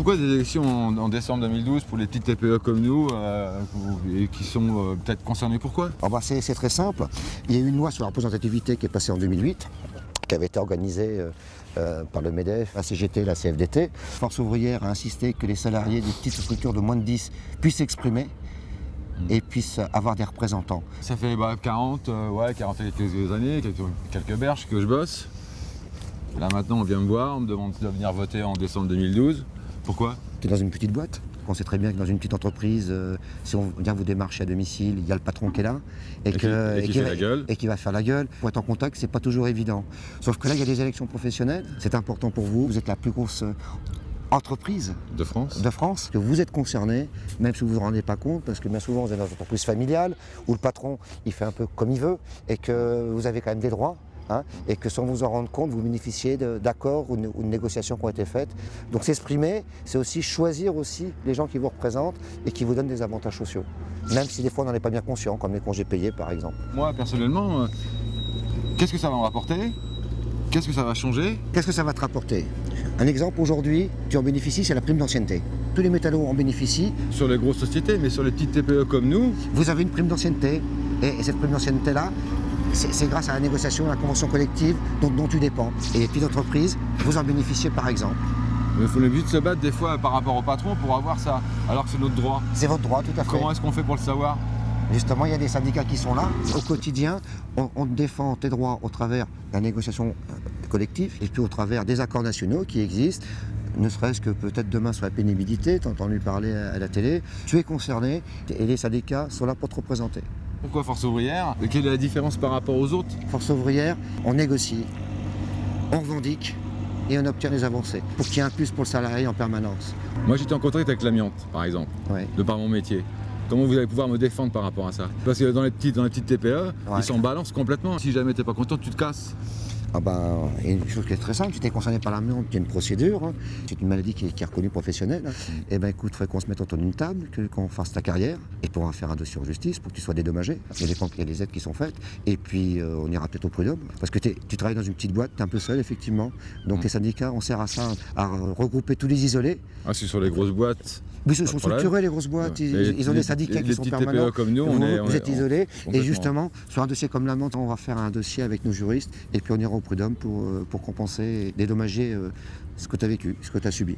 Pourquoi des élections en décembre 2012 pour les petites TPE comme nous et qui sont peut-être concernées? Pourquoi? C'est très simple. Il y a eu une loi sur la représentativité qui est passée en 2008, qui avait été organisée par le MEDEF, la CGT et la CFDT. Force ouvrière a insisté que les salariés des petites structures de moins de 10 puissent s'exprimer et puissent avoir des représentants. Ça fait 40 et quelques années, quelques berges que je bosse. Là maintenant on vient me voir, on me demande de venir voter en décembre 2012. Pourquoi? Tu es dans une petite boîte. On sait très bien que dans une petite entreprise, si on vient vous démarcher à domicile, il y a le patron qui est là et qui va faire la gueule. Pour être en contact, c'est pas toujours évident. Sauf que là, il y a des élections professionnelles. C'est important pour vous. Vous êtes la plus grosse entreprise de France, que vous êtes concerné, même si vous ne vous rendez pas compte, parce que bien souvent vous êtes dans une entreprise familiale où le patron il fait un peu comme il veut et que vous avez quand même des droits. Et que sans vous en rendre compte, vous bénéficiez d'accords ou de négociations qui ont été faites. Donc s'exprimer, c'est aussi choisir aussi les gens qui vous représentent et qui vous donnent des avantages sociaux. Même si des fois on n'en est pas bien conscient, comme les congés payés par exemple. Moi personnellement, qu'est-ce que ça va me rapporter? Qu'est-ce que ça va changer? Qu'est-ce que ça va te rapporter? Un exemple aujourd'hui, tu en bénéficies, c'est la prime d'ancienneté. Tous les métallos en bénéficient. Sur les grosses sociétés, mais sur les petites TPE comme nous, vous avez une prime d'ancienneté. Et cette prime d'ancienneté-là, c'est grâce à la négociation, à la convention collective dont tu dépends. Et les petites entreprises, vous en bénéficiez par exemple. Il faut le but de se battre des fois par rapport au patron pour avoir ça, alors que c'est notre droit. C'est votre droit, tout à fait. Comment est-ce qu'on fait pour le savoir? Justement, il y a des syndicats qui sont là. Au quotidien, on défend tes droits au travers de la négociation collective et puis au travers des accords nationaux qui existent. Ne serait-ce que peut-être demain sur la pénibilité, tu as entendu parler à la télé. Tu es concerné et les syndicats sont là pour te représenter. Pourquoi Force ouvrière? Quelle est la différence par rapport aux autres? Force ouvrière, on négocie, on revendique et on obtient des avancées pour qu'il y ait un plus pour le salarié en permanence. Moi j'étais en contact avec l'amiante par exemple, de par mon métier. Comment vous allez pouvoir me défendre par rapport à ça? Parce que dans les petites TPE, ils s'en balancent complètement. Si jamais t'es pas content, tu te casses. Il y a une chose qui est très simple, si tu es concerné par l'amiante, il y a une procédure, c'est une maladie qui est reconnue professionnelle. Écoute, il faudrait qu'on se mette autour d'une table, qu'on fasse ta carrière, et pour en faire un dossier en justice, pour que tu sois dédommagé. Il y a des aides qui sont faites, et puis on ira peut-être au prud'homme. Parce que tu travailles dans une petite boîte, tu es un peu seul, effectivement. Donc les syndicats, on sert à ça, à regrouper tous les isolés. Ah, c'est sur les grosses boîtes? Mais ils sont structurés, les grosses boîtes, ils ont des syndicats qui sont permanents. TPE comme nous, vous êtes isolés, et justement, sur un dossier comme l'amiante, on va faire un dossier avec nos juristes, et puis on ira au prud'homme pour compenser et dédommager ce que tu as vécu, ce que tu as subi.